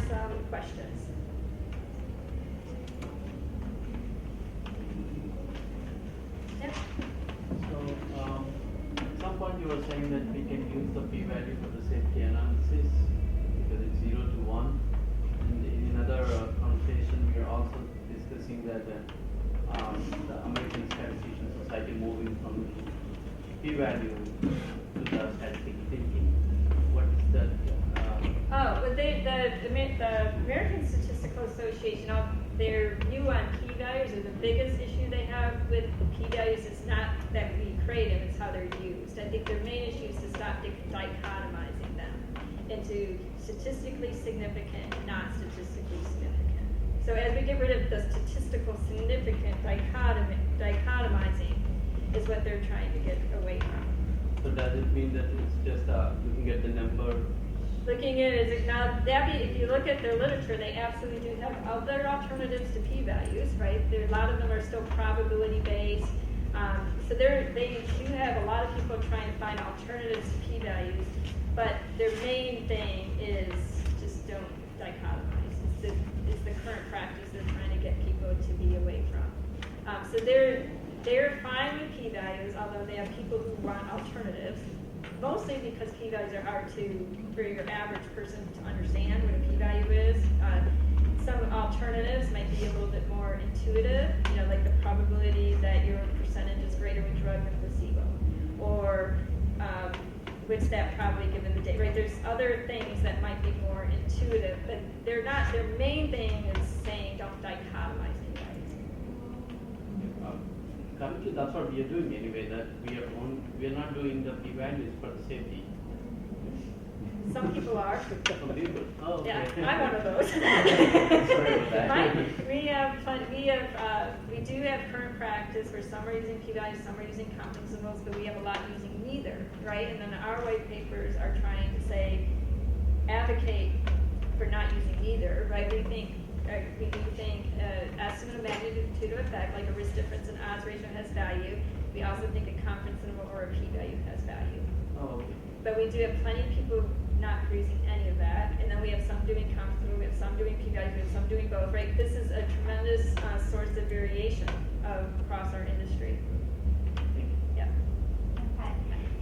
some questions? Yep. So, at some point you were saying that we can use the p-value for the safety analysis because it's 0 to 1. And in another conversation, we are also discussing that the American Statistician Society moving from p-value to the statistical thinking. What is that? The American Statistical Association, their view on p-values, or the biggest issue they have with p-values is not that we create them, it's how they're used. I think their main issue is to stop dichotomizing them into statistically significant, not statistically significant. So as we get rid of the statistical significant dichotomizing is what they're trying to get away from. So does it mean that it's just looking at the number? Looking at it, now if you look at their literature, they absolutely do have other alternatives to p-values, right? A lot of them are still probability based. So they do have a lot of people trying to find alternatives to p-values, but their main thing is just don't dichotomize. It's the current practice they're trying to get people to be away from. So they're fine with p-values, although they have people who want alternatives. Mostly because p-values are hard for your average person to understand what a p-value is. Some alternatives might be a little bit more intuitive, like the probability that your percentage is greater with drug than placebo, or what's that probably given the date, right? There's other things that might be more intuitive, but they're not. Their main thing is saying don't dichotomize p-values. Currently, that's what we are doing anyway. That we are not doing the p-values for the safety. Some people are. Some people. Oh, okay. Yeah, I'm one of those. Sorry about that. We do have current practice where some are using p-values, some are using confidence intervals, but we have a lot using neither, right? And then our white papers are trying to advocate for not using neither, right? We do think estimate of magnitude of effect, like a risk difference in odds ratio, has value. We also think a confidence interval or a p-value has value. Oh, okay. But we do have plenty of people not producing any of that, and then we have some doing confidence interval, we have some doing p-values, we have some doing both, right? This is a tremendous source of variation across our industry. Yeah. Okay.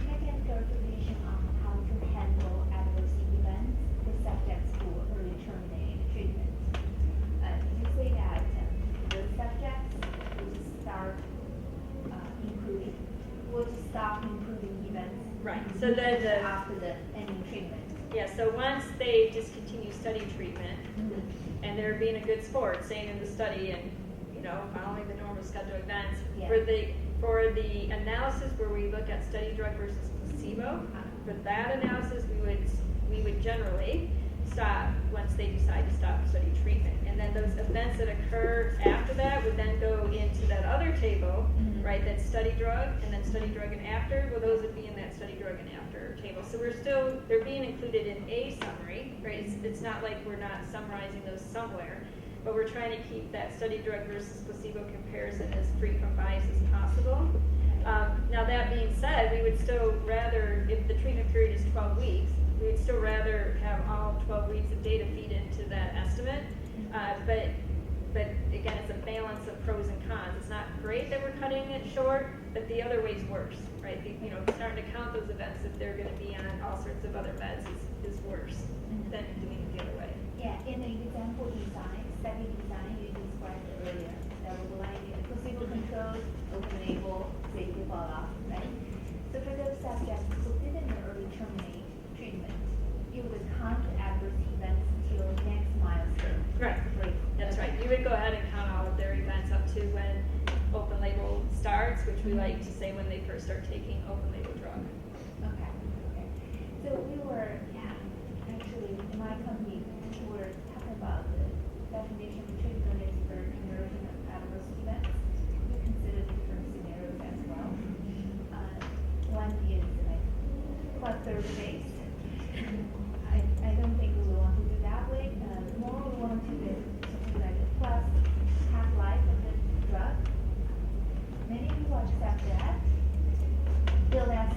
Second clarification on how to handle adverse events for subjects who early terminate treatment. You say that the subjects would stop improving events. Right. So then after the ending treatment. Yeah. So once they discontinue study treatment, and they're being a good sport, staying in the study and following the normal scheduled events, for the analysis where we look at study drug versus placebo, for that analysis we would generally stop once they decide to stop study treatment. And then those events that occur after that would then go into that other table, right, that's study drug, and then study drug and after, well, those would be in that study drug and after table. So they're being included in a summary, right? It's not like we're not summarizing those somewhere, but we're trying to keep that study drug versus placebo comparison as free from bias as possible. Now that being said, we would still rather, if the treatment period is 12 weeks, we would still rather have all 12 weeks of data feed into that estimate. But again, it's a balance of pros and cons. It's not great that we're cutting it short, but the other way's worse, right? Starting to count those events if they're going to be on all sorts of other meds is worse than doing it the other way. Yeah, in the example design, study design you described earlier, double-blinded, placebo-controlled, open-label, safety follow-up, right? So for those subjects who didn't early terminate treatment, you would count adverse events till next milestone. Right. That's right. You would go ahead and count all of their events up to when open label starts, which we like to say when they first start taking open label drug. Okay. So we were, actually, in my company, we were talking about the definition of treatment for emerging adverse events. We consider different scenarios as well. One is like cluster based. I don't think we want to do that way. More we want to do something like a plus half-life of the drug. Many people accept that. Feel that's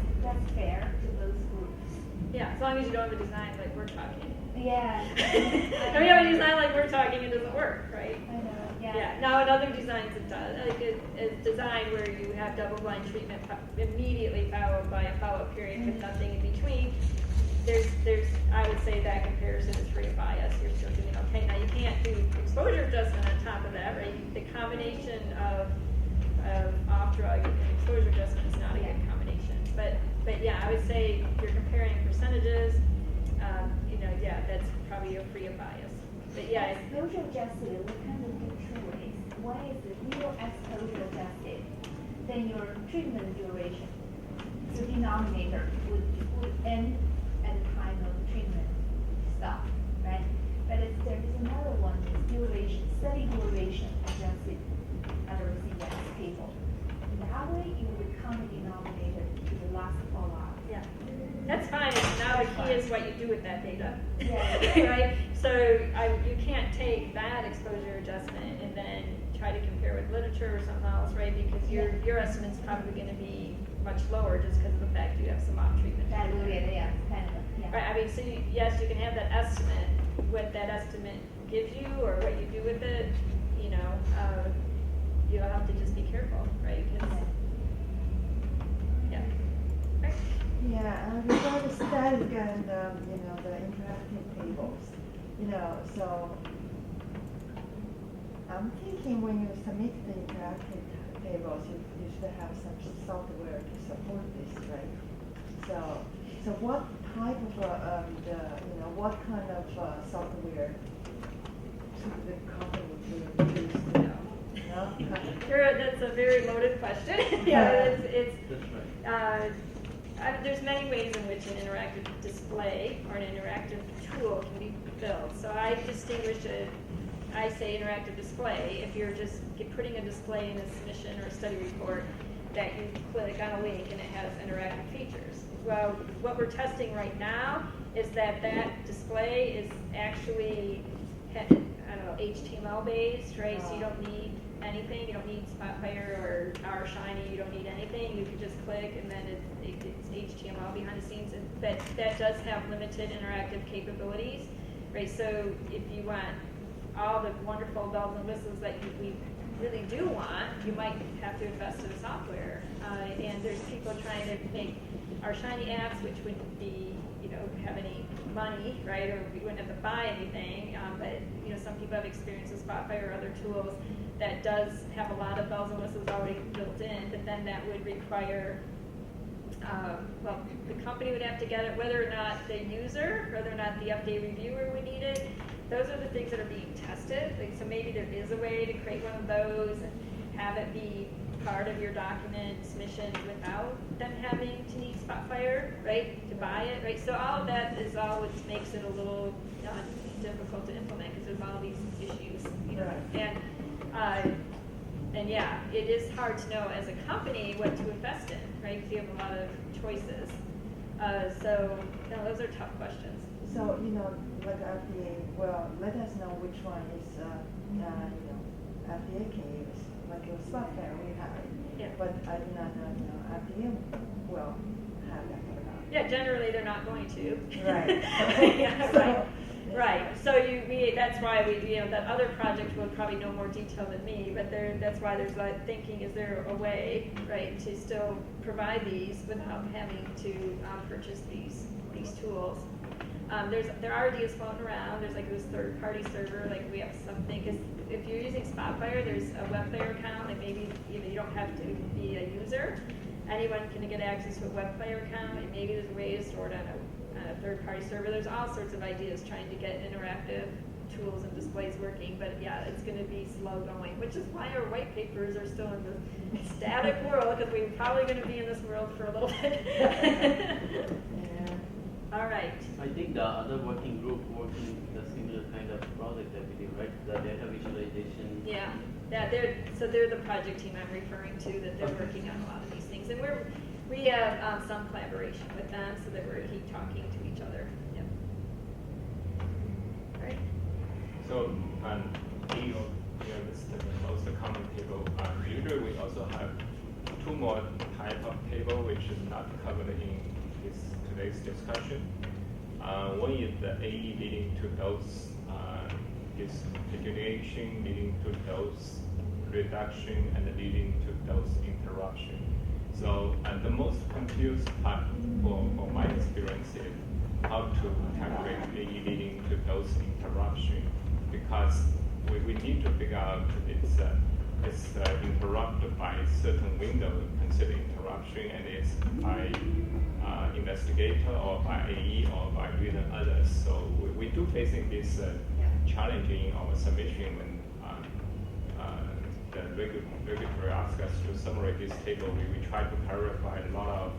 fair to those groups. Yeah, as long as you don't have a design like we're talking. Yeah. I mean, when you design like we're talking, it doesn't work, right? I know, yeah. Yeah. Now in other designs it does. Like it's designed where you have double-blind treatment immediately followed by a follow-up period with nothing in between. There's I would say that comparison is free of bias. You're still doing okay. Now you can't do exposure adjustment on top of that, right? The combination of off-drug and exposure adjustment is not a good combination. But yeah, I would say if you're comparing percentages, that's probably a free of bias. But yeah. Exposure adjusted, we kind of do two ways. One is the real exposure adjusted, then your treatment duration. So denominator would end at the time of treatment stop, right? But there is another one, is duration, study duration adjusted adverse events table. That way you would count the denominator to the last follow-up. Yeah. That's fine. Now the key is what you do with that data. Yeah. Right? So you can't take that exposure adjustment and then try to compare with literature or something else, right? Because your estimate's probably going to be much lower just because of the fact you have some off-treatment. Yeah, kind of, yeah. Right, I mean, so yes, you can have that estimate, what that estimate gives you or what you do with it, you'll have to just be careful, right? 'Cause, yeah. Right. Yeah, regarding the static and, the interactive tables, so I'm thinking when you submit the interactive tables, you should have some software to support this, right? So what type of, what kind of software should the company use? No? Sure, that's a very loaded question. Yeah, it's That's right. there's many ways in which an interactive display or an interactive tool can be built. So I distinguish it. I say interactive display if you're just putting a display in a submission or a study report that you click on a link and it has interactive features. Well, what we're testing right now is that display is actually, HTML based, right? So you don't need anything. You don't need Spotfire or R Shiny. You don't need anything. You can just click and then it's HTML behind the scenes. But that does have limited interactive capabilities, right? So if you want all the wonderful bells and whistles that we really do want, you might have to invest in software. And there's people trying to make our Shiny apps, which wouldn't be, have any money, right? Or we wouldn't have to buy anything. But some people have experience with Spotfire or other tools that does have a lot of bells and whistles already built in. But then that would require, the company would have to get it, whether or not the user, whether or not the FDA reviewer would need it. Those are the things that are being tested. So maybe there is a way to create one of those and have it be part of your document submission without them having to need Spotfire, right, to buy it, right? So all of that is all what makes it a little difficult to implement because there's all these issues, Right. And yeah, it is hard to know as a company what to invest in, right? Because you have a lot of choices. So those are tough questions. So, like FDA, let us know which one is, FDA can use. Like your Spotfire, we have it. Yeah. But I do not know, FDA will have that or not. Yeah, generally they're not going to. Right. Yeah, right. Right. So that's why that other project will probably know more detail than me, but that's why there's like thinking, is there a way, right, to still provide these without having to purchase these tools? There are ideas floating around. There's like this third-party server, like we have something, because if you're using Spotfire, there's a WebFire account, like maybe you don't have to be a user. Anyone can get access to a WebFire account, and maybe there's a way to store it on a third-party server. There's all sorts of ideas trying to get interactive tools and displays working, but yeah, it's going to be slow going, which is why our white papers are still in the static world, because we're probably going to be in this world for a little bit. All right. I think the other working group working the similar kind of project that we did, right? The data visualization. Yeah, they're the project team I'm referring to, that they're working on a lot of these things, and we have some collaboration with them, so that we keep talking to each other. Yep. All right. So we listed the most common table. Usually we also have two more type of table which is not covered in today's discussion. One is the AE leading to dose discontinuation, leading to dose reduction, and leading to dose interruption. So the most confused part for my experience is how to calculate AE leading to dose interruption, because we need to figure out it's interrupted by certain window considered interruption, and it's by investigator or by AE or by reason others. So we do facing this challenge in our submission when the regulatory asks us to summarize this table. We try to clarify a lot of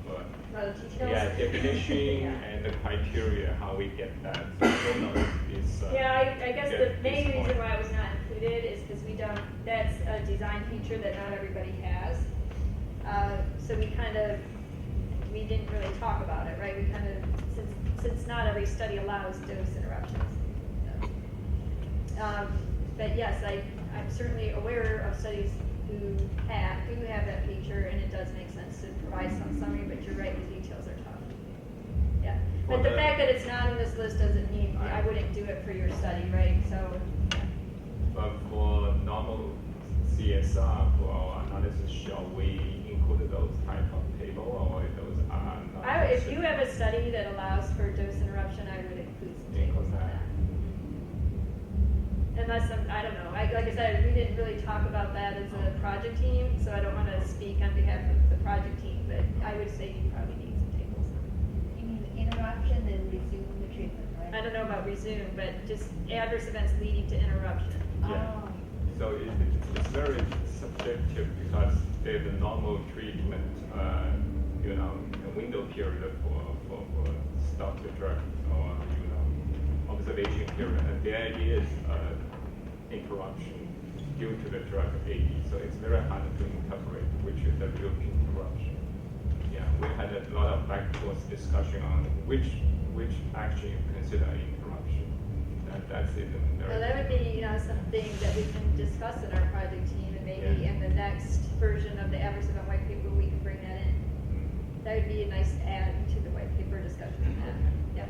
details. Definition and the criteria how we get that. So I don't know if it's I guess the main this reason point. why it was not included is because we don't. That's a design feature that not everybody has. So we didn't really talk about it, right? We kind of since not every study allows dose interruptions. But yes, I'm certainly aware of studies who have that feature, and it does make sense to provide some summary, but you're right, the details are tough. Yeah, but the fact that it's not in this list doesn't mean I wouldn't do it for your study, right? So, yeah. But for normal CSR, for our analysis, shall we include those type of table, or those are not? If you have a study that allows for dose interruption, I would include some tables on that. Unless I don't know. Like I said, we didn't really talk about that as a project team, so I don't want to speak on behalf of the project team, but I would say you probably need some tables. You mean interruption and resume the treatment, right? I don't know about resume, but just adverse events leading to interruption. Yeah. Oh. So it's very subjective because there's a normal treatment, a window period for stop the drug or observation period, and there is interruption due to the drug AE. So it's very hard to interpret which is the real interruption. Yeah, we had a lot of back and forth discussion on which action you consider interruption. That's it. So that would be something that we can discuss in our project team, and maybe in the next version of the adverse event white paper we can bring that in. That would be a nice add to the white paper discussion. Yep.